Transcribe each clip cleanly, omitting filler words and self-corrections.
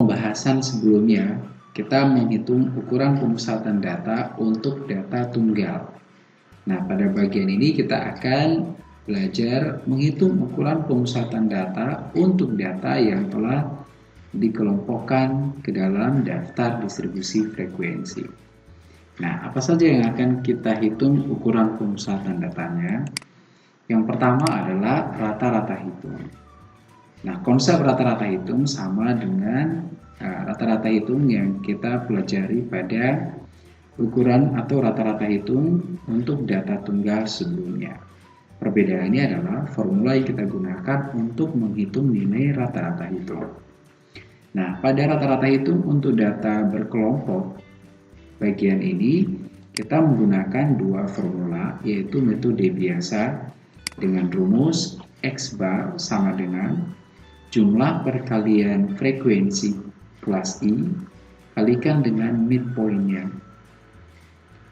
pembahasan sebelumnya, kita menghitung ukuran pemusatan data untuk data tunggal. Nah, pada bagian ini kita akan belajar menghitung ukuran pemusatan data untuk data yang telah dikelompokkan ke dalam daftar distribusi frekuensi. Nah, apa saja yang akan kita hitung ukuran pemusatan datanya? Yang pertama adalah rata-rata hitung. Nah, konsep rata-rata hitung sama dengan rata-rata hitung yang kita pelajari pada ukuran atau rata-rata hitung untuk data tunggal sebelumnya. Perbedaannya adalah formula yang kita gunakan untuk menghitung nilai rata-rata hitung. Nah, pada rata-rata hitung untuk data berkelompok, bagian ini kita menggunakan dua formula, yaitu metode biasa dengan rumus X bar sama dengan jumlah perkalian frekuensi kelas I kalikan dengan midpoint-nya.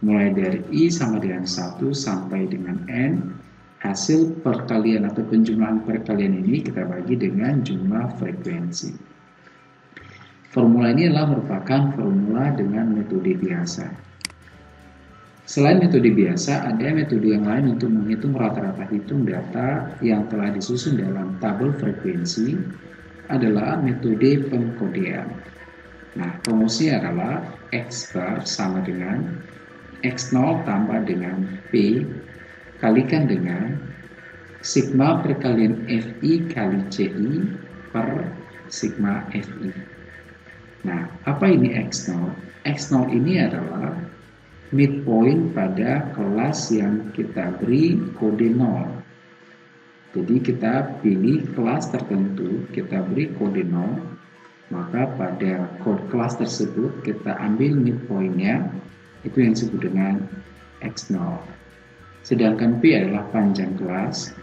Mulai dari I sama dengan 1 sampai dengan N, hasil perkalian atau penjumlahan perkalian ini kita bagi dengan jumlah frekuensi. Formula ini adalah merupakan formula dengan metode biasa. Selain metode biasa, ada metode yang lain untuk menghitung rata-rata hitung data yang telah disusun dalam tabel frekuensi adalah metode pengkodean. Nah, rumusnya adalah X bar sama dengan X0 tambah dengan P kalikan dengan sigma perkalian Fi kali Ci per sigma Fi. Nah, apa ini X0? X0 ini adalah midpoint pada kelas yang kita beri kode 0. Jadi kita pilih kelas tertentu, kita beri kode 0, maka pada kode kelas tersebut kita ambil midpoint-nya, itu yang disebut dengan X0. Sedangkan P adalah panjang kelas,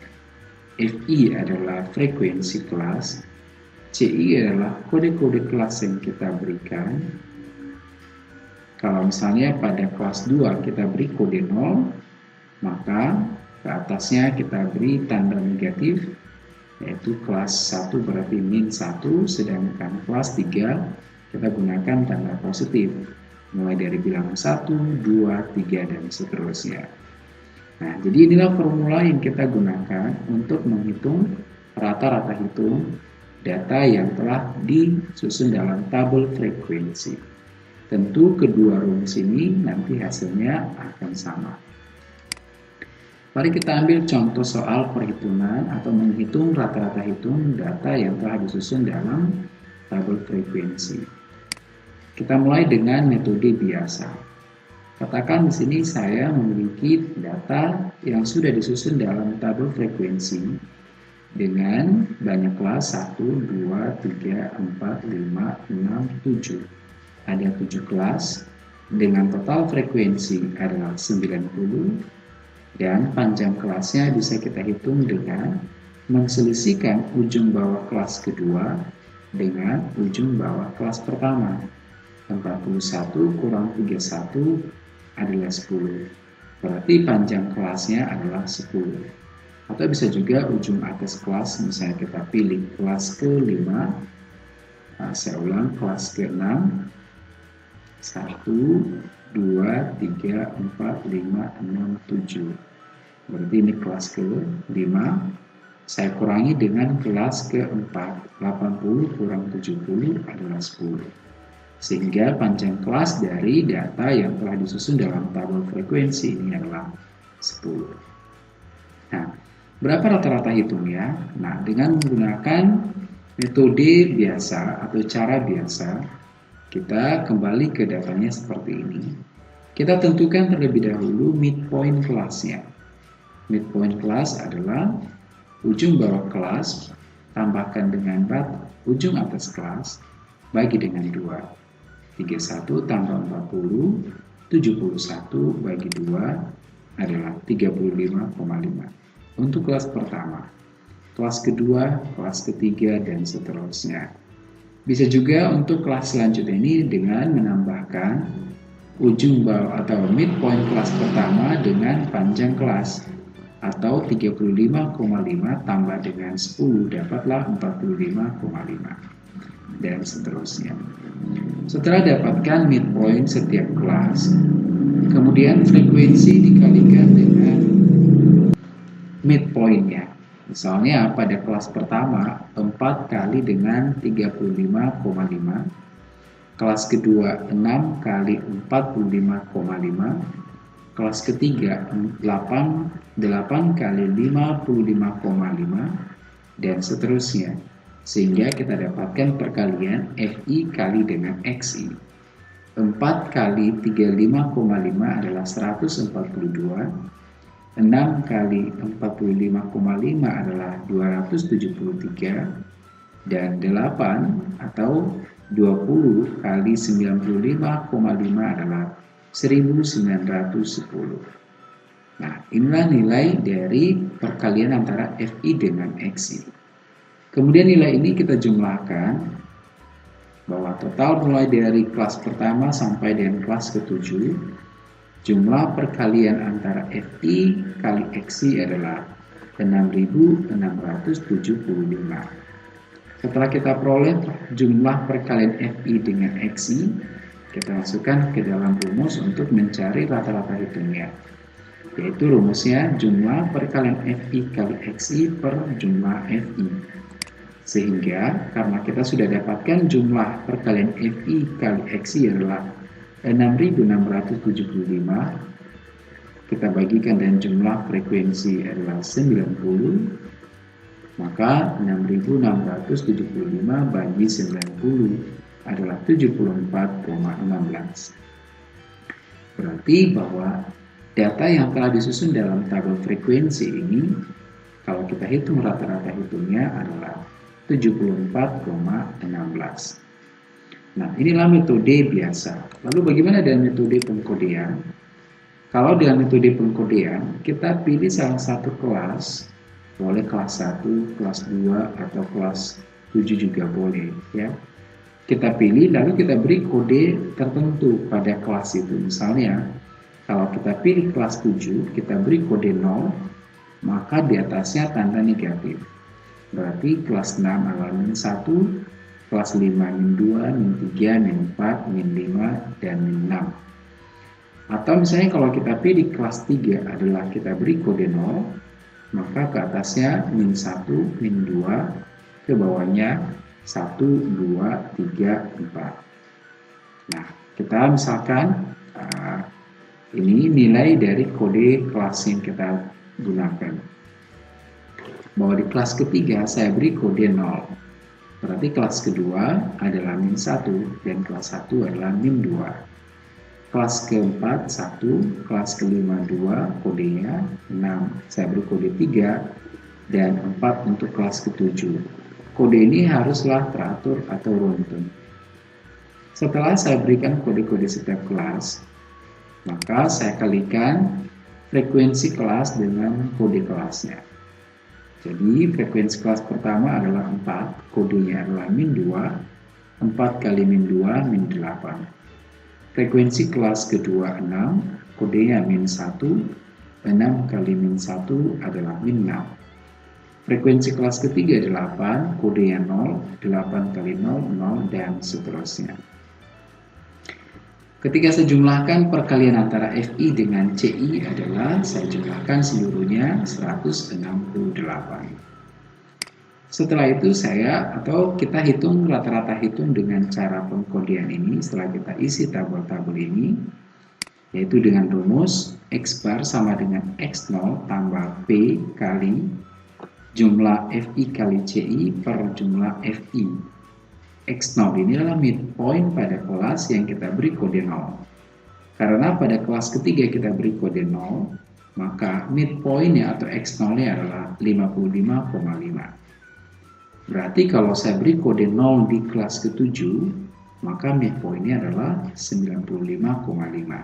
Fi adalah frekuensi kelas, Ci adalah kode-kode kelas yang kita berikan. Kalau misalnya pada kelas 2 kita beri kode 0, maka ke atasnya kita beri tanda negatif, yaitu kelas 1 berarti min 1, sedangkan kelas 3 kita gunakan tanda positif, mulai dari bilangan 1, 2, 3, dan seterusnya. Nah, jadi inilah formula yang kita gunakan untuk menghitung rata-rata hitung data yang telah disusun dalam tabel frekuensi. Tentu kedua rumus ini nanti hasilnya akan sama. Mari kita ambil contoh soal perhitungan atau menghitung rata-rata hitung data yang telah disusun dalam tabel frekuensi. Kita mulai dengan metode biasa. Katakan di sini saya memiliki data yang sudah disusun dalam tabel frekuensi dengan banyak kelas 1, 2, 3, 4, 5, 6, 7. Ada 7 kelas dengan total frekuensi adalah 90 dan panjang kelasnya bisa kita hitung dengan menselisihkan ujung bawah kelas kedua dengan ujung bawah kelas pertama. 41 kurang 31 adalah 10. Berarti panjang kelasnya adalah 10. Atau bisa juga ujung atas kelas, misalnya kita pilih kelas ke-5. Saya ulang, kelas ke-6. 1, 2, 3, 4, 5, 6, 7. Berarti ini kelas ke-5. Saya kurangi dengan kelas ke-4. 80 kurang 70 adalah 10. Sehingga panjang kelas dari data yang telah disusun dalam tabel frekuensi ini adalah 10. Nah, berapa rata-rata hitungnya? Nah, dengan menggunakan metode biasa atau cara biasa, kita kembali ke datanya seperti ini. Kita tentukan terlebih dahulu midpoint kelasnya. Midpoint kelas adalah ujung bawah kelas tambahkan dengan ujung atas kelas bagi dengan 2. 31 tambah 40, 71 bagi 2 adalah 35,5. Untuk kelas pertama, kelas kedua, kelas ketiga, dan seterusnya. Bisa juga untuk kelas selanjutnya ini dengan menambahkan ujung bawah atau midpoint kelas pertama dengan panjang kelas, atau 35,5 tambah dengan 10 dapatlah 45,5. dan seterusnya. Setelah dapatkan midpoint setiap kelas, kemudian frekuensi dikalikan dengan midpointnya. Misalnya pada kelas pertama 4 kali dengan 35,5, kelas kedua 6 kali 45,5, kelas ketiga 8 kali 55,5, dan seterusnya. Sehingga kita dapatkan perkalian FI kali dengan XI. 4 kali 35,5 adalah 142, 6 kali 45,5 adalah 273, dan 8 atau 20 kali 95,5 adalah 1910. Nah, inilah nilai dari perkalian antara FI dengan XI. Kemudian nilai ini kita jumlahkan, bahwa total mulai dari kelas pertama sampai dengan kelas ke-7, jumlah perkalian antara FI kali XI adalah 6.675. Setelah kita peroleh jumlah perkalian FI dengan XI, kita masukkan ke dalam rumus untuk mencari rata-rata hitungnya. Yaitu rumusnya jumlah perkalian FI kali XI per jumlah FI. Sehingga karena kita sudah dapatkan jumlah perkalian FI kali XI adalah 6.675, kita bagikan dan jumlah frekuensi adalah 90, maka 6.675 bagi 90 adalah 74,16. Berarti bahwa data yang telah disusun dalam tabel frekuensi ini, kalau kita hitung rata-rata hitungnya adalah 74,16. Nah, inilah metode biasa. Lalu bagaimana dengan metode pengkodean? Kalau dengan metode pengkodean, kita pilih salah satu kelas, boleh kelas 1, kelas 2, atau kelas 7 juga boleh, ya. Kita pilih, lalu kita beri kode tertentu pada kelas itu. Misalnya, kalau kita pilih kelas 7, kita beri kode 0, maka di atasnya tanda negatif. Berarti kelas 6 adalah min 1, kelas 5 min 2, min 3, min 4, min 5, dan min 6. Atau misalnya kalau kita pilih kelas 3 adalah kita beri kode 0, maka ke atasnya min 1, min 2, ke bawahnya 1, 2, 3, 4. Nah, kita misalkan ini nilai dari kode kelas yang kita gunakan. Bahwa di kelas ketiga saya beri kode 0. Berarti kelas kedua adalah min 1 dan kelas 1 adalah min 2. Kelas keempat 1, kelas kelima 2, kodenya 6. Saya beri kode 3 dan 4 untuk kelas ke-7. Kode ini haruslah teratur atau runtun. Setelah saya berikan kode-kode setiap kelas, maka saya kalikan frekuensi kelas dengan kode kelasnya. Jadi frekuensi kelas pertama adalah 4, kodenya adalah min 2, 4 kali min 2, min 8. Frekuensi kelas kedua 6, kodenya min 1, 6 kali min 1 adalah min 6. Frekuensi kelas ketiga 8, kodenya 0, 8 kali 0, 0, dan seterusnya. Ketika saya jumlahkan perkalian antara FI dengan CI adalah saya jumlahkan seluruhnya 168. Setelah itu kita hitung rata-rata hitung dengan cara pengkodean ini setelah kita isi tabel-tabel ini, yaitu dengan rumus X bar sama dengan X0 tambah P kali jumlah FI kali CI per jumlah FI. X0 ini adalah midpoint pada kelas yang kita beri kode 0. Karena pada kelas ketiga kita beri kode 0, maka midpointnya atau X0-nya adalah 55,5. Berarti kalau saya beri kode 0 di kelas ke-7, maka midpointnya adalah 95,5.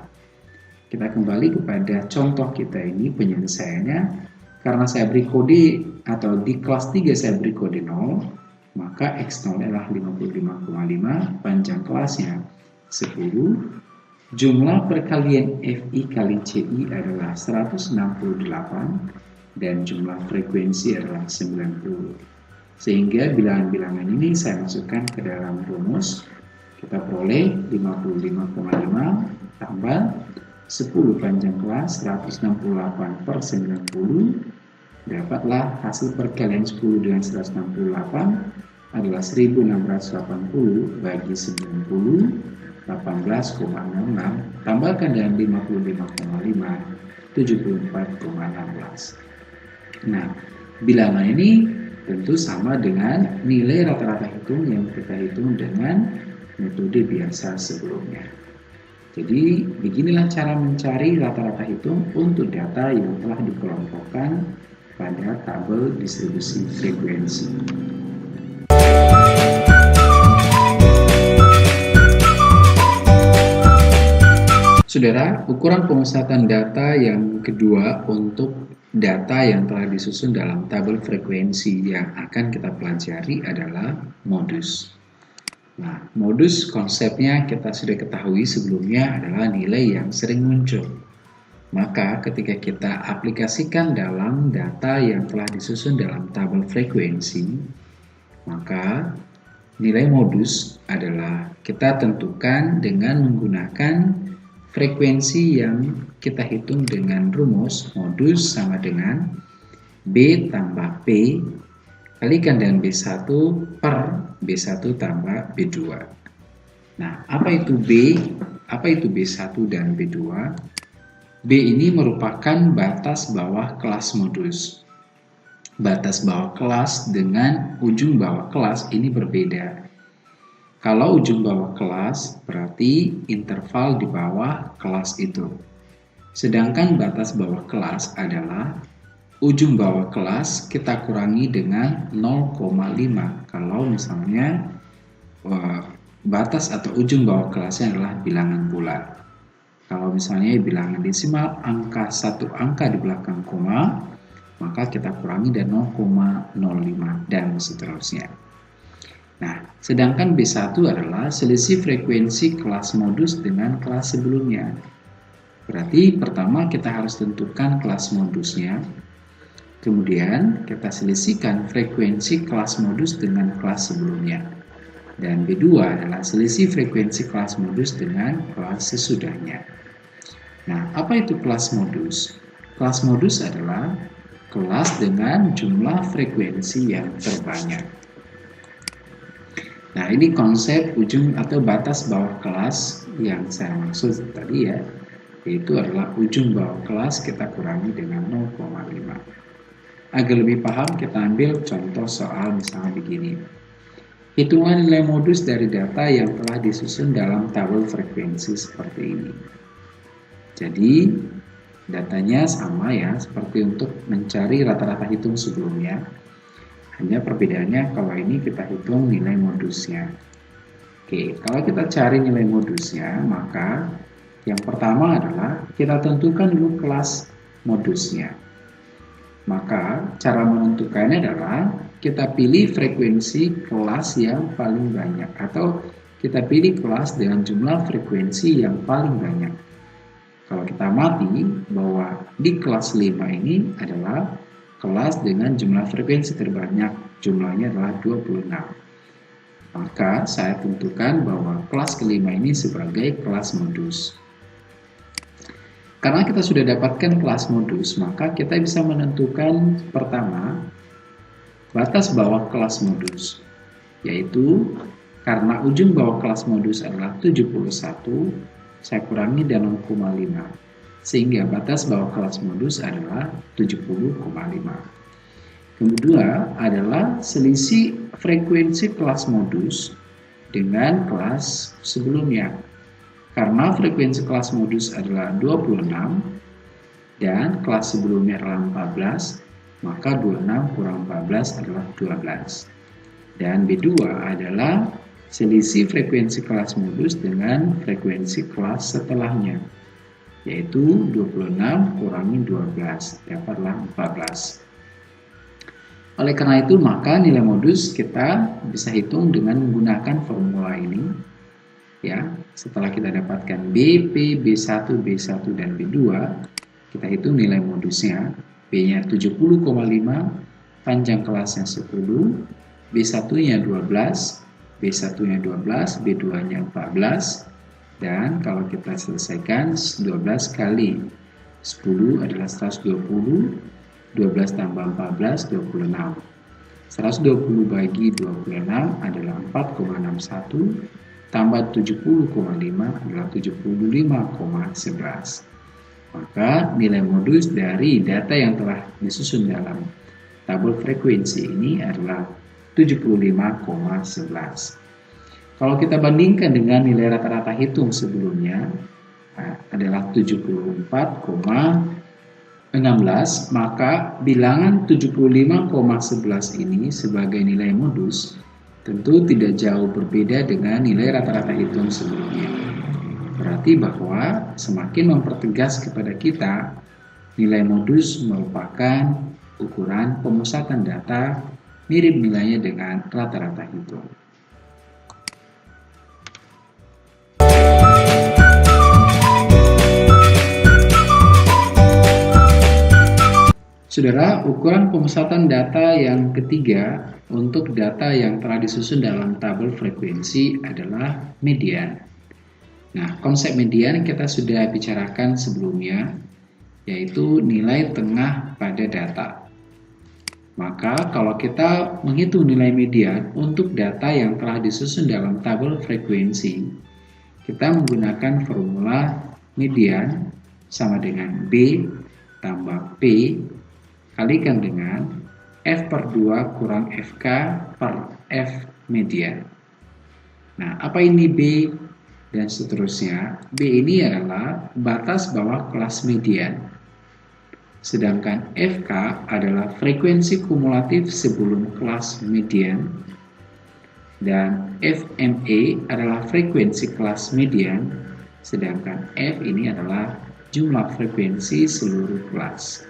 Kita kembali kepada contoh kita ini penyelesaiannya. Karena saya beri kode atau di kelas 3 saya beri kode 0, maka X0 adalah 55,5, panjang kelasnya 10, jumlah perkalian FI kali CI adalah 168, dan jumlah frekuensi adalah 90. Sehingga bilangan-bilangan ini saya masukkan ke dalam rumus. Kita peroleh 55,5 tambah 10 panjang kelas 168 per 90. Dapatlah hasil perkalian 10 dengan 168 adalah 1680 bagi 90, 18,06. Tambahkan dengan 55,5, 74,16. Nah, bilangan ini tentu sama dengan nilai rata-rata hitung yang kita hitung dengan metode biasa sebelumnya. Jadi, beginilah cara mencari rata-rata hitung untuk data yang telah dikelompokkan pada tabel distribusi frekuensi. Saudara, ukuran pemusatan data yang kedua untuk data yang telah disusun dalam tabel frekuensi yang akan kita pelajari adalah modus. Nah, modus konsepnya kita sudah ketahui sebelumnya adalah nilai yang sering muncul. Maka ketika kita aplikasikan dalam data yang telah disusun dalam tabel frekuensi, maka nilai modus adalah kita tentukan dengan menggunakan frekuensi yang kita hitung dengan rumus modus sama dengan B tambah P kalikan dengan B1 per B1 tambah B2. Nah, apa itu B? Apa itu B1 dan B2? B ini merupakan batas bawah kelas modus. Batas bawah kelas dengan ujung bawah kelas ini berbeda. Kalau ujung bawah kelas berarti interval di bawah kelas itu. Sedangkan batas bawah kelas adalah ujung bawah kelas kita kurangi dengan 0,5 kalau misalnya batas atau ujung bawah kelasnya adalah bilangan bulat. Kalau misalnya bilangan desimal angka satu angka di belakang koma, maka kita kurangi dengan 0,05 dan seterusnya. Nah, sedangkan B1 adalah selisih frekuensi kelas modus dengan kelas sebelumnya. Berarti pertama kita harus tentukan kelas modusnya. Kemudian kita selisihkan frekuensi kelas modus dengan kelas sebelumnya. Dan B2 adalah selisih frekuensi kelas modus dengan kelas sesudahnya. Nah, apa itu kelas modus? Kelas modus adalah kelas dengan jumlah frekuensi yang terbanyak. Nah, ini konsep ujung atau batas bawah kelas yang saya maksud tadi ya, yaitu adalah ujung bawah kelas kita kurangi dengan 0,5. Agar lebih paham, kita ambil contoh soal misalnya begini. Hitungan nilai modus dari data yang telah disusun dalam tabel frekuensi seperti ini. Jadi, datanya sama ya, seperti untuk mencari rata-rata hitung sebelumnya. Hanya perbedaannya kalau ini kita hitung nilai modusnya. Oke, kalau kita cari nilai modusnya, maka yang pertama adalah kita tentukan dulu kelas modusnya. Maka cara menentukannya adalah kita pilih frekuensi kelas yang paling banyak atau kita pilih kelas dengan jumlah frekuensi yang paling banyak. Kalau kita amati bahwa di kelas 5 ini adalah kelas dengan jumlah frekuensi terbanyak, jumlahnya adalah 26. Maka saya tentukan bahwa kelas kelima ini sebagai kelas modus. Karena kita sudah dapatkan kelas modus, maka kita bisa menentukan pertama batas bawah kelas modus, yaitu karena ujung bawah kelas modus adalah 71, saya kurangi dengan 0,5, sehingga batas bawah kelas modus adalah 70,5. Kedua adalah selisih frekuensi kelas modus dengan kelas sebelumnya. Karena frekuensi kelas modus adalah 26 dan kelas sebelumnya adalah 14, maka 26 kurang 14 adalah 12. Dan B2 adalah selisih frekuensi kelas modus dengan frekuensi kelas setelahnya, yaitu 26 kurangi 12, dapatlah 14. Oleh karena itu, maka nilai modus kita bisa hitung dengan menggunakan formula ini. Ya, setelah kita dapatkan B, P, B1, B1, dan B2, kita hitung nilai modusnya. B-nya 70,5, panjang kelasnya 10, B1-nya 12, B1-nya 12, B2-nya 14, dan kalau kita selesaikan 12 kali 10 adalah 120, 12 tambah 14, 26. 120 bagi 26 adalah 4,61, tambah 70,5 adalah 75,11. Maka nilai modus dari data yang telah disusun dalam tabel frekuensi ini adalah 75,11. Kalau kita bandingkan dengan nilai rata-rata hitung sebelumnya adalah 74,16, maka bilangan 75,11 ini sebagai nilai modus tentu tidak jauh berbeda dengan nilai rata-rata hitung sebelumnya. Berarti bahwa semakin mempertegas kepada kita nilai modus merupakan ukuran pemusatan data mirip nilainya dengan rata-rata hitung. Saudara, ukuran pemusatan data yang ketiga untuk data yang telah disusun dalam tabel frekuensi adalah median. Nah, konsep median kita sudah bicarakan sebelumnya, yaitu nilai tengah pada data. Maka kalau kita menghitung nilai median untuk data yang telah disusun dalam tabel frekuensi, kita menggunakan formula median sama dengan B tambah P kalikan dengan F per 2 kurang FK per F median. Nah, apa ini B dan seterusnya? B ini adalah batas bawah kelas median. Sedangkan FK adalah frekuensi kumulatif sebelum kelas median, dan FME adalah frekuensi kelas median, sedangkan F ini adalah jumlah frekuensi seluruh kelas.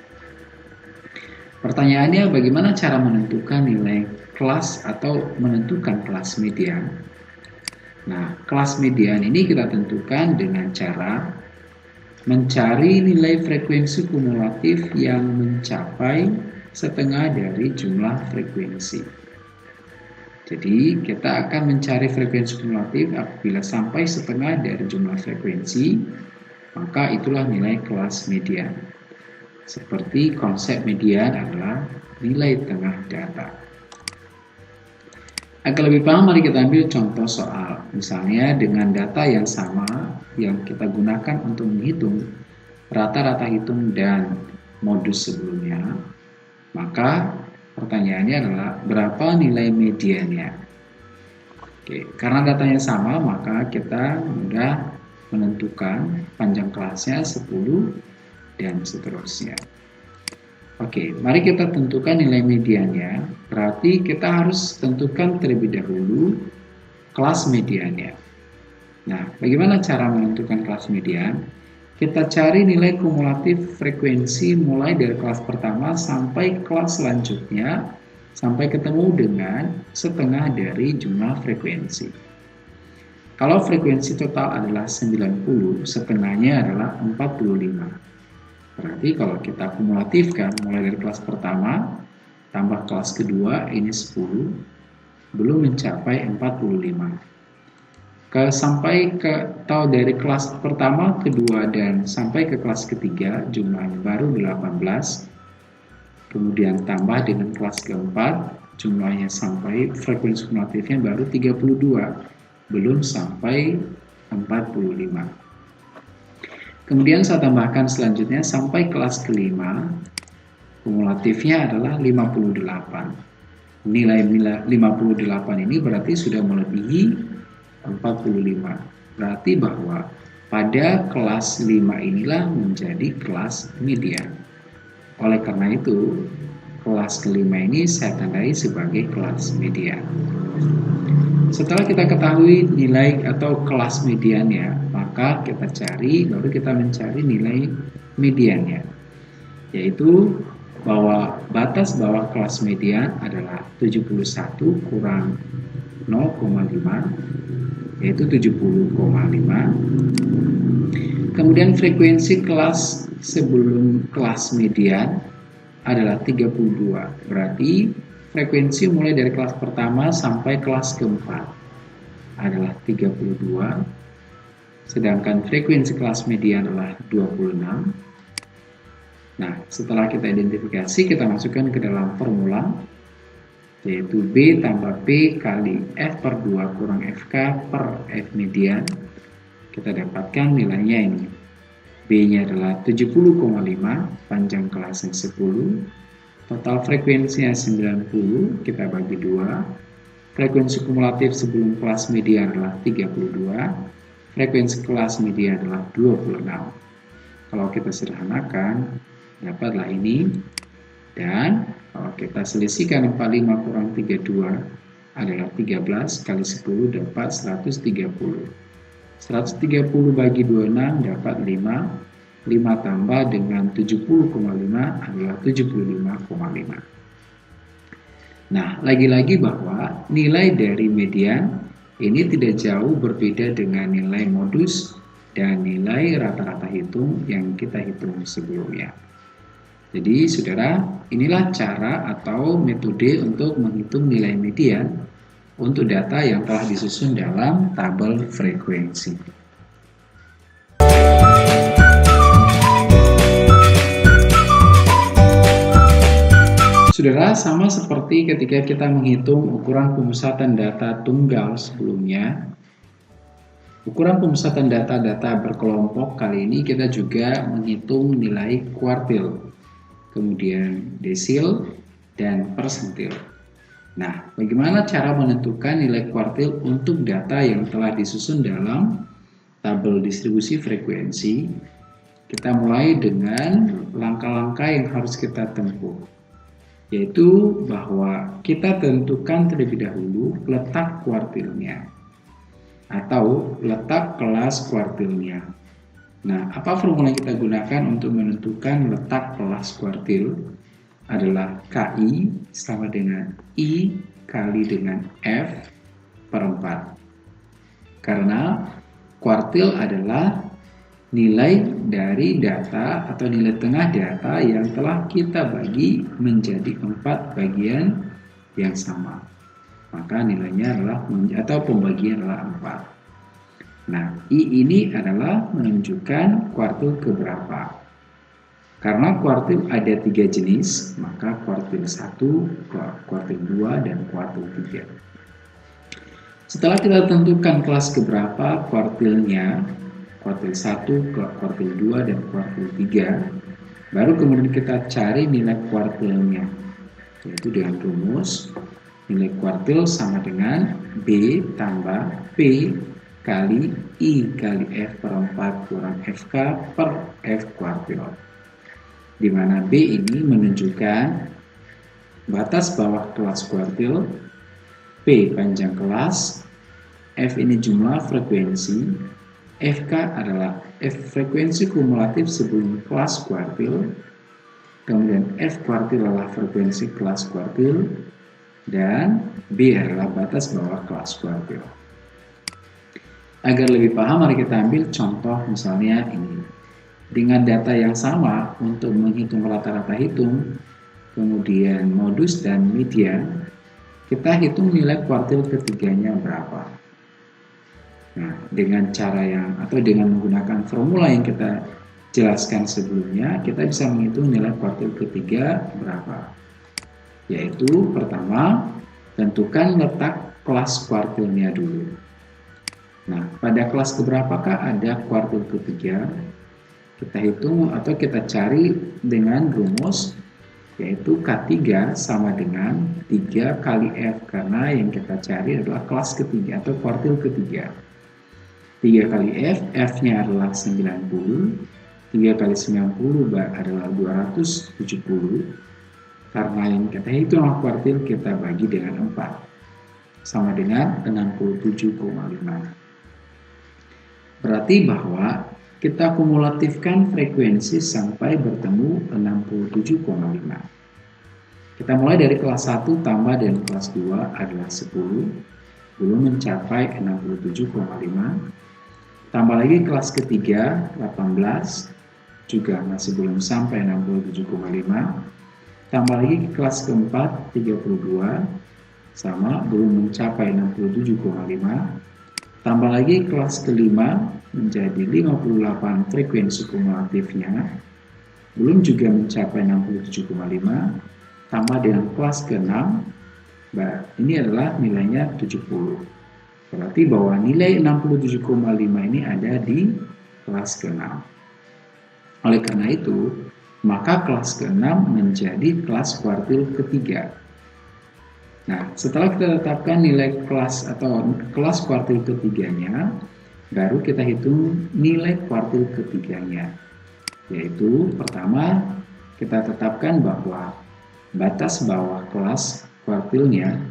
Pertanyaannya, bagaimana cara menentukan nilai kelas atau menentukan kelas median? Nah, kelas median ini kita tentukan dengan cara mencari nilai frekuensi kumulatif yang mencapai setengah dari jumlah frekuensi. Jadi, kita akan mencari frekuensi kumulatif apabila sampai setengah dari jumlah frekuensi, maka itulah nilai kelas median. Seperti konsep median adalah nilai tengah data. Agar lebih paham, mari kita ambil contoh soal. Misalnya dengan data yang sama yang kita gunakan untuk menghitung rata-rata hitung dan modus sebelumnya, maka pertanyaannya adalah berapa nilai mediannya. Oke, karena datanya sama, maka kita mudah menentukan panjang kelasnya 10 dan seterusnya. Oke, mari kita tentukan nilai mediannya. Berarti kita harus tentukan terlebih dahulu kelas mediannya. Nah, bagaimana cara menentukan kelas median? Kita cari nilai kumulatif frekuensi mulai dari kelas pertama sampai kelas selanjutnya, sampai ketemu dengan setengah dari jumlah frekuensi. Kalau frekuensi total adalah 90, setengahnya adalah 45. Berarti kalau kita kumulatifkan mulai dari kelas pertama tambah kelas kedua ini 10, belum mencapai 45. Sampai dari kelas pertama, kedua, dan sampai ke kelas ketiga jumlahnya baru 18. Kemudian tambah dengan kelas keempat, jumlahnya sampai frekuensi kumulatifnya baru 32, belum sampai 45. Kemudian saya tambahkan selanjutnya sampai kelas kelima, kumulatifnya adalah 58. Nilai 58 ini berarti sudah melebihi 45. Berarti bahwa pada kelas 5 inilah menjadi kelas median. Oleh karena itu, kelas kelima ini saya tandai sebagai kelas median. Setelah kita ketahui nilai atau kelas mediannya, maka kita cari, baru kita mencari nilai mediannya, yaitu bahwa batas bawah kelas median adalah 71 kurang 0,5, yaitu 70,5. Kemudian frekuensi kelas sebelum kelas median adalah 32, berarti frekuensi mulai dari kelas pertama sampai kelas keempat adalah 32, sedangkan frekuensi kelas media adalah 26. Nah, setelah kita identifikasi, kita masukkan ke dalam formula, yaitu B tambah P kali F per 2 kurang FK per F median. Kita dapatkan nilainya ini. B-nya adalah 70,5, panjang kelasnya 10, total frekuensinya 90, kita bagi 2, frekuensi kumulatif sebelum kelas media adalah 32, frekuensi kelas media adalah 26. Kalau kita sederhanakan, dapatlah ini, dan kalau kita selisihkan 45 kurang 32 adalah 13 kali 10 dapat 130. 130 bagi 26 dapat 5. 5 tambah dengan 70,5 adalah 75,5. Nah, lagi-lagi bahwa nilai dari median ini tidak jauh berbeda dengan nilai modus dan nilai rata-rata hitung yang kita hitung sebelumnya. Jadi, saudara, inilah cara atau metode untuk menghitung nilai median untuk data yang telah disusun dalam tabel frekuensi. Saudara, sama seperti ketika kita menghitung ukuran pemusatan data tunggal sebelumnya, ukuran pemusatan data-data berkelompok kali ini kita juga menghitung nilai kuartil, kemudian desil, dan persentil. Nah, bagaimana cara menentukan nilai kuartil untuk data yang telah disusun dalam tabel distribusi frekuensi? Kita mulai dengan langkah-langkah yang harus kita tempuh, yaitu bahwa kita tentukan terlebih dahulu letak kuartilnya atau letak kelas kuartilnya. Nah, apa formula yang kita gunakan untuk menentukan letak kelas kuartil? Adalah KI sama dengan I kali dengan F per 4. Karena kuartil adalah nilai dari data atau nilai tengah data yang telah kita bagi menjadi 4 bagian yang sama. Maka nilainya adalah, atau pembagian adalah 4. Nah, I ini adalah menunjukkan kuartil keberapa. Karena kuartil ada 3 jenis, maka kuartil 1, kuartil 2, dan kuartil 3. Setelah kita tentukan kelas keberapa kuartilnya, kuartil 1, kuartil 2, dan kuartil 3, baru kemudian kita cari nilai kuartilnya, yaitu dengan rumus nilai kuartil sama dengan B tambah P kali I kali F per 4 kurang FK per F kuartil, di mana B ini menunjukkan batas bawah kelas kuartil, P panjang kelas, F ini jumlah frekuensi, FK adalah frekuensi kumulatif sebelum kelas kuartil, kemudian F kuartil adalah frekuensi kelas kuartil, dan B adalah batas bawah kelas kuartil. Agar lebih paham, mari kita ambil contoh misalnya ini. Dengan data yang sama untuk menghitung rata-rata hitung, kemudian modus dan median, kita hitung nilai kuartil ketiganya berapa. Nah, dengan cara yang atau dengan menggunakan formula yang kita jelaskan sebelumnya, kita bisa menghitung nilai kuartil ketiga berapa. Yaitu pertama, tentukan letak kelas kuartilnya dulu. Nah, pada kelas keberapakah ada kuartil ketiga? Kita hitung atau kita cari dengan rumus, yaitu K3 sama dengan 3 kali F, karena yang kita cari adalah kelas ketiga atau kuartil ketiga. 3 kali F, F-nya adalah 90, 3 kali 90 adalah 270, karena yang kita hitung kuartil kita bagi dengan 4, sama dengan 67,5. Berarti bahwa kita kumulatifkan frekuensi sampai bertemu 67,5. Kita mulai dari kelas 1 tambah dan kelas 2 adalah 10, belum mencapai 67,5. Tambah lagi kelas ketiga 18, juga masih belum sampai 67,5. Tambah lagi ke kelas keempat 32, sama, belum mencapai 67,5. Tambah lagi kelas kelima menjadi 58 frekuensi kumulatifnya, belum juga mencapai 67,5. Tambah dengan kelas ke-6, ini adalah nilainya 70. Berarti bahwa nilai 67,5 ini ada di kelas ke-6. Oleh karena itu, maka kelas ke-6 menjadi kelas kuartil ketiga. Nah, setelah kita tetapkan nilai kelas atau kelas kuartil ketiganya, baru kita hitung nilai kuartil ketiganya. Yaitu pertama, kita tetapkan bahwa batas bawah kelas kuartilnya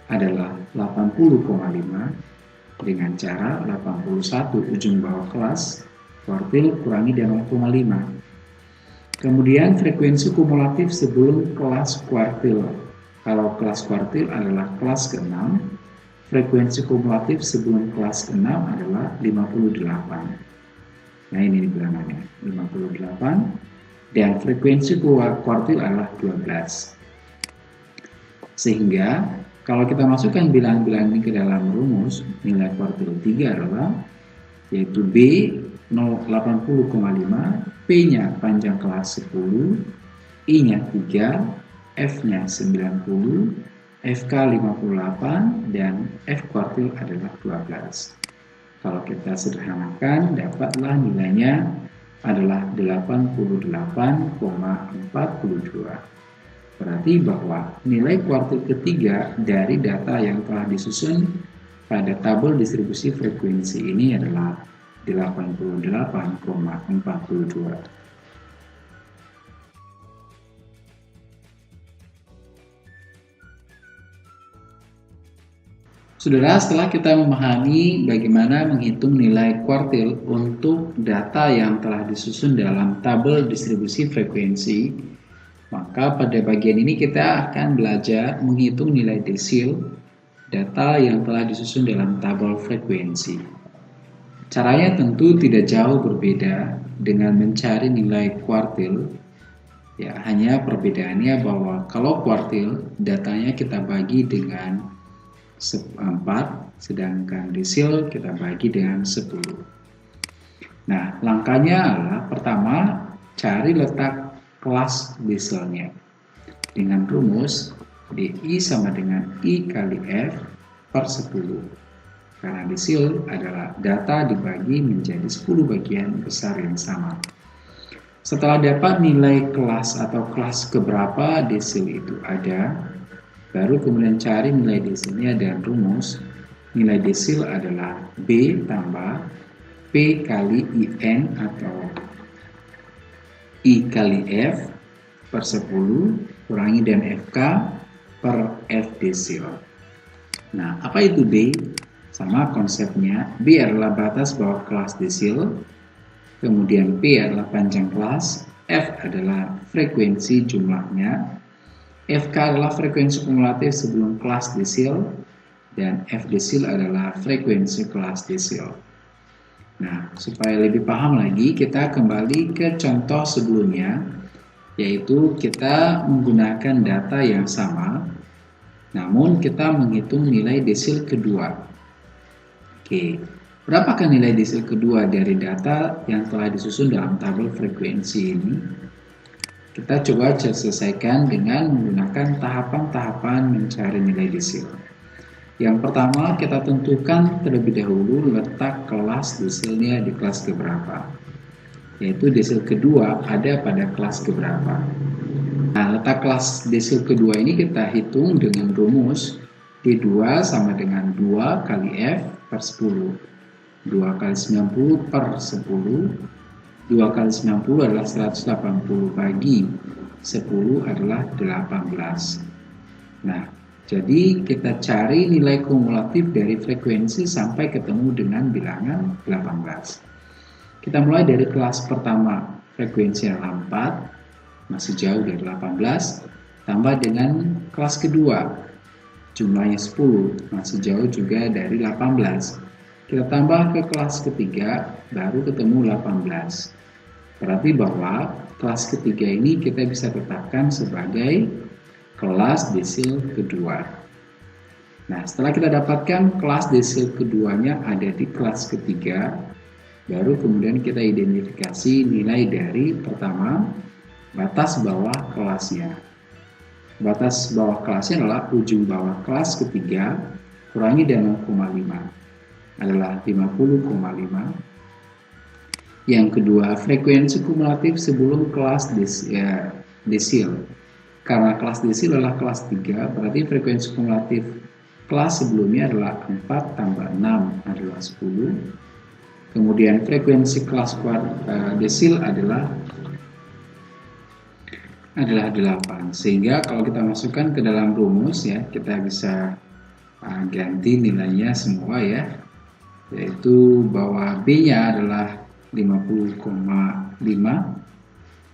adalah 80,5 dengan cara 81 ujung bawah kelas kuartil kurangi dengan 0,5. Kemudian frekuensi kumulatif sebelum kelas kuartil. Kalau kelas kuartil adalah kelas ke-6, frekuensi kumulatif sebelum kelas ke-6 adalah 58. Nah, ini bilangannya, 58. Dan frekuensi kuartil adalah 12. Sehingga kalau kita masukkan bilangan-bilangan ini ke dalam rumus, nilai kuartil 3 adalah yaitu B 80,5, P-nya panjang kelas 10, I-nya 3, F-nya 90, FK 58, dan F kuartil adalah 12. Kalau kita sederhanakan, dapatlah nilainya adalah 88,42. Berarti bahwa nilai kuartil ketiga dari data yang telah disusun pada tabel distribusi frekuensi ini adalah 88,42. Saudara, setelah kita memahami bagaimana menghitung nilai kuartil untuk data yang telah disusun dalam tabel distribusi frekuensi, maka pada bagian ini kita akan belajar menghitung nilai desil data yang telah disusun dalam tabel frekuensi. Caranya tentu tidak jauh berbeda dengan mencari nilai kuartil. Ya, hanya perbedaannya bahwa kalau kuartil datanya kita bagi dengan 4, sedangkan desil kita bagi dengan 10. Nah, langkahnya adalah pertama, cari letak kelas desilnya dengan rumus DI sama dengan I kali F per 10. Karena desil adalah data dibagi menjadi 10 bagian besar yang sama. Setelah dapat nilai kelas atau kelas keberapa desil itu ada, baru kemudian cari nilai desilnya dan rumus. Nilai desil adalah B tambah P kali IN atau I kali F per 10 kurangi dan FK per F desil. Nah, apa itu B? Sama konsepnya, B adalah batas bawah kelas desil, kemudian P adalah panjang kelas, F adalah frekuensi jumlahnya, FK adalah frekuensi kumulatif sebelum kelas desil, dan F desil adalah frekuensi kelas desil. Nah, supaya lebih paham lagi, kita kembali ke contoh sebelumnya, yaitu kita menggunakan data yang sama, namun kita menghitung nilai desil kedua. Oke, berapakah nilai desil kedua dari data yang telah disusun dalam tabel frekuensi ini? Kita coba selesaikan dengan menggunakan tahapan-tahapan mencari nilai desil. Yang pertama, kita tentukan terlebih dahulu letak kelas desilnya di kelas keberapa. Yaitu desil kedua ada pada kelas keberapa. Nah, letak kelas desil kedua ini kita hitung dengan rumus D2 sama dengan 2 kali F per 10. 2 kali 90 per 10. 2 kali 90 adalah 180 bagi 10 adalah 18. Nah, jadi kita cari nilai kumulatif dari frekuensi sampai ketemu dengan bilangan 18. Kita mulai dari kelas pertama, frekuensi adalah 4, masih jauh dari 18, tambah dengan kelas kedua, jumlahnya 10, masih jauh juga dari 18. Kita tambah ke kelas ketiga, baru ketemu 18. Berarti bahwa kelas ketiga ini kita bisa tetapkan sebagai kelas desil kedua. Nah, setelah kita dapatkan kelas desil keduanya ada di kelas ketiga, baru kemudian kita identifikasi nilai dari pertama, batas bawah kelasnya. Batas bawah kelasnya adalah ujung bawah kelas ketiga kurangi dengan 0,5 adalah 50,5. Yang kedua, frekuensi kumulatif sebelum kelas desil. Karena kelas desil adalah kelas 3, berarti frekuensi kumulatif kelas sebelumnya adalah 4 tambah 6 adalah 10. Kemudian frekuensi kelas desil adalah 8. Sehingga kalau kita masukkan ke dalam rumus ya, kita bisa ganti nilainya semua ya. Yaitu bahwa B-nya adalah 50,5,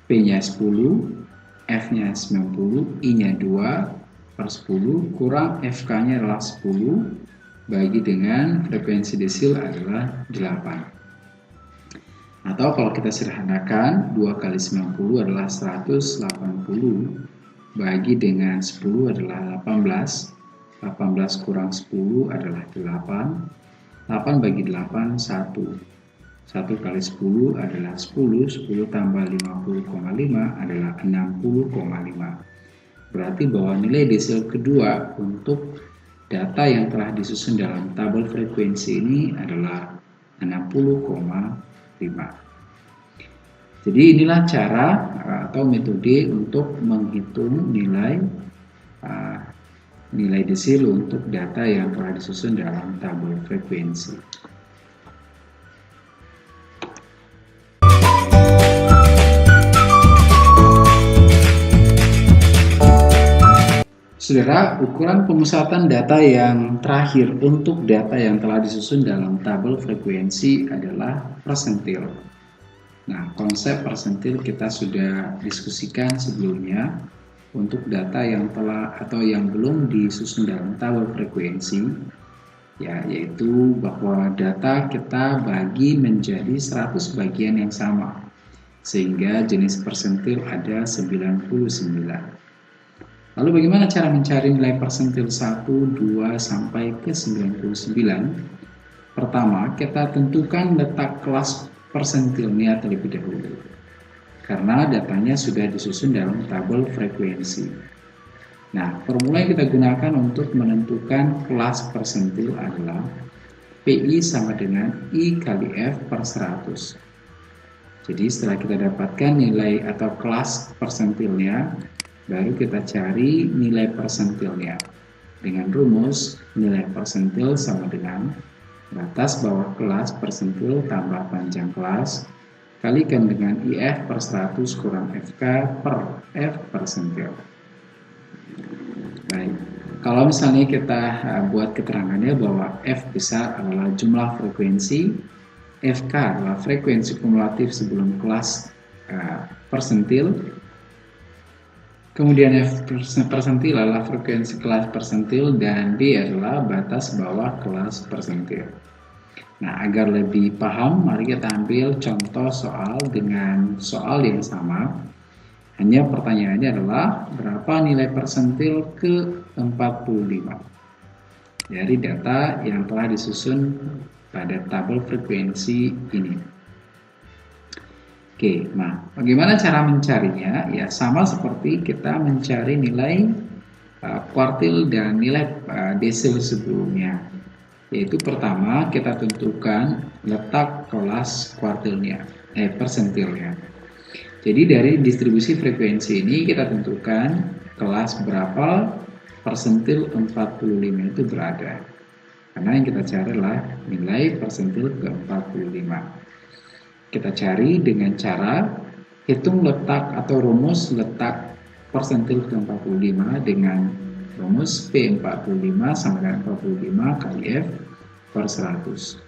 P-nya 10, F-nya 90, I-nya 2/10, kurang FK-nya adalah 10, bagi dengan frekuensi desil adalah 8. Atau kalau kita sederhanakan, 2 kali 90 adalah 180, bagi dengan 10 adalah 18, 18 kurang 10 adalah 8, 8 bagi 8, 1. 1 kali 10 adalah 10, 10 tambah 50,5 adalah 60,5. Berarti bahwa nilai desil kedua untuk data yang telah disusun dalam tabel frekuensi ini adalah 60,5. Jadi inilah cara atau metode untuk menghitung nilai desil untuk data yang telah disusun dalam tabel frekuensi. Saudara, ukuran pemusatan data yang terakhir untuk data yang telah disusun dalam tabel frekuensi adalah persentil. Nah, konsep persentil kita sudah diskusikan sebelumnya untuk data yang telah atau yang belum disusun dalam tabel frekuensi, ya, yaitu bahwa data kita bagi menjadi 100 bagian yang sama, sehingga jenis persentil ada 99. Lalu bagaimana cara mencari nilai persentil 1, 2, sampai ke 99? Pertama, kita tentukan letak kelas persentilnya terlebih dahulu. Karena datanya sudah disusun dalam tabel frekuensi. Nah, formula yang kita gunakan untuk menentukan kelas persentil adalah PI sama dengan I kali F per 100. Jadi setelah kita dapatkan nilai atau kelas persentilnya, baru kita cari nilai persentilnya. Dengan rumus, nilai persentil sama dengan batas bawah kelas persentil tambah panjang kelas, kalikan dengan IF per 100 kurang FK per F persentil. Baik, kalau misalnya kita buat keterangannya bahwa F besar adalah jumlah frekuensi, FK adalah frekuensi kumulatif sebelum kelas persentil, kemudian F persentil adalah frekuensi kelas persentil, dan D adalah batas bawah kelas persentil. Nah, agar lebih paham, mari kita ambil contoh soal dengan soal yang sama. Hanya pertanyaannya adalah berapa nilai persentil ke 45 dari data yang telah disusun pada tabel frekuensi ini. Oke, nah bagaimana cara mencarinya? Ya sama seperti kita mencari nilai kuartil dan nilai desil sebelumnya. Yaitu pertama kita tentukan letak kelas kuartilnya, persentilnya. Jadi dari distribusi frekuensi ini kita tentukan kelas berapa persentil 45 itu berada. Karena yang kita cari adalah nilai persentil ke 45. Kita cari dengan cara hitung letak atau rumus letak persentil ke 45 dengan rumus P45 sama dengan 45 kali F per 100.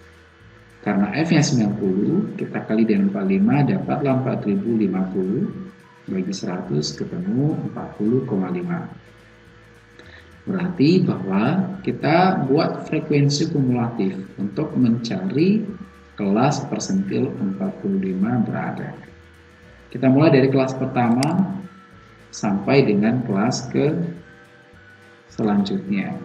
Karena F-nya 90, kita kali dengan 45 dapatlah 4050, bagi 100 ketemu 40,5. Berarti bahwa kita buat frekuensi kumulatif untuk mencari kelas persentil 45 berada. Kita mulai dari kelas pertama sampai dengan kelas ke selanjutnya.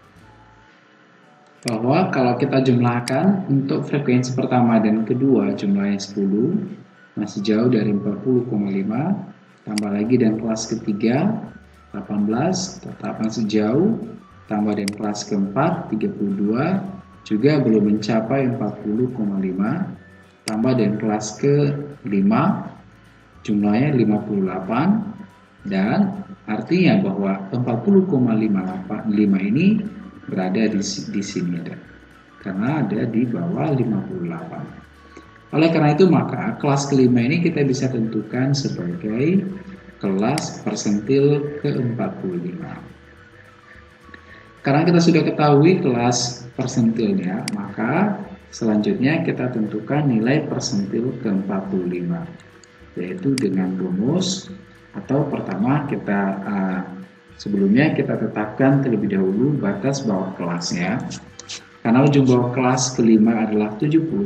Bahwa kalau kita jumlahkan untuk frekuensi pertama dan kedua jumlahnya 10, masih jauh dari 40,5, tambah lagi dan kelas ketiga 18, tetap masih jauh, tambah dan kelas keempat 32, juga belum mencapai 40,5, tambah dan kelas ke-5 jumlahnya 58, dan artinya bahwa 40,55 ini berada di sini, karena ada di bawah 58. Oleh karena itu maka kelas kelima ini kita bisa tentukan sebagai kelas persentil ke-45. Karena kita sudah ketahui kelas persentilnya, maka selanjutnya kita tentukan nilai persentil ke-45, yaitu dengan rumus, atau pertama kita sebelumnya kita tetapkan terlebih dahulu batas bawah kelasnya. Karena ujung bawah kelas kelima adalah 71,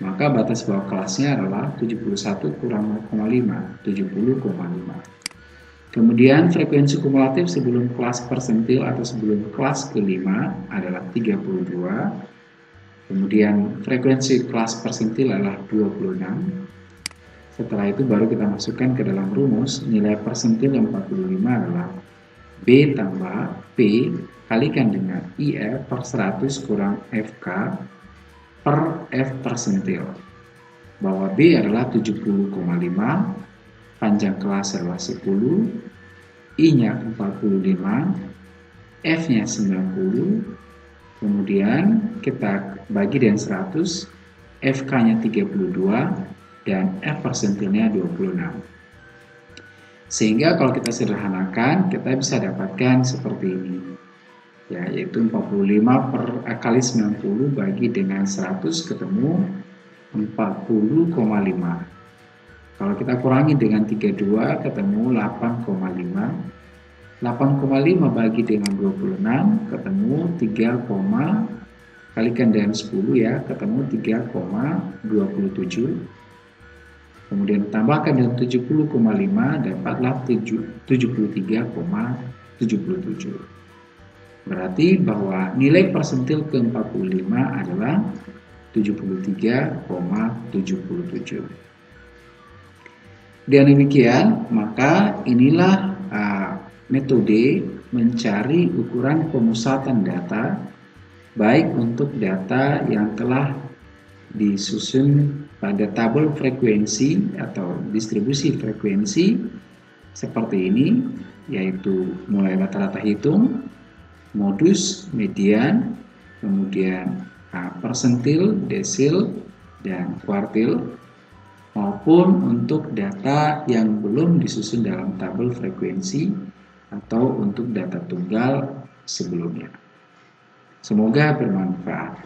maka batas bawah kelasnya adalah 71 kurang 0,5, 70,5. Kemudian frekuensi kumulatif sebelum kelas persentil atau sebelum kelas kelima adalah 32. Kemudian frekuensi kelas persentil adalah 26. Setelah itu baru kita masukkan ke dalam rumus, nilai persentil yang 45 adalah B tambah P kalikan dengan IF per 100 kurang FK per F persentil, bahwa B adalah 70,5, panjang kelas adalah 10, I-nya 45, F-nya 90, kemudian kita bagi dengan 100, FK-nya 32, dan F persentilnya 26. Sehingga kalau kita sederhanakan, kita bisa dapatkan seperti ini, ya, yaitu 45 kali 90 bagi dengan 100 ketemu 40,5. Kalau kita kurangi dengan 32 ketemu 8,5. 8,5 bagi dengan 26 ketemu 3, kalikan dengan 10 ya, ketemu 3,27. Kemudian tambahkan dengan 70,5 dapatlah 73,77. Berarti bahwa nilai persentil ke-45 adalah 73,77. Dengan demikian, maka inilah metode mencari ukuran pemusatan data, baik untuk data yang telah disusun pada tabel frekuensi atau distribusi frekuensi seperti ini, yaitu mulai rata-rata hitung, modus, median, kemudian persentil, desil, dan kuartil, maupun untuk data yang belum disusun dalam tabel frekuensi atau untuk data tunggal sebelumnya. Semoga bermanfaat.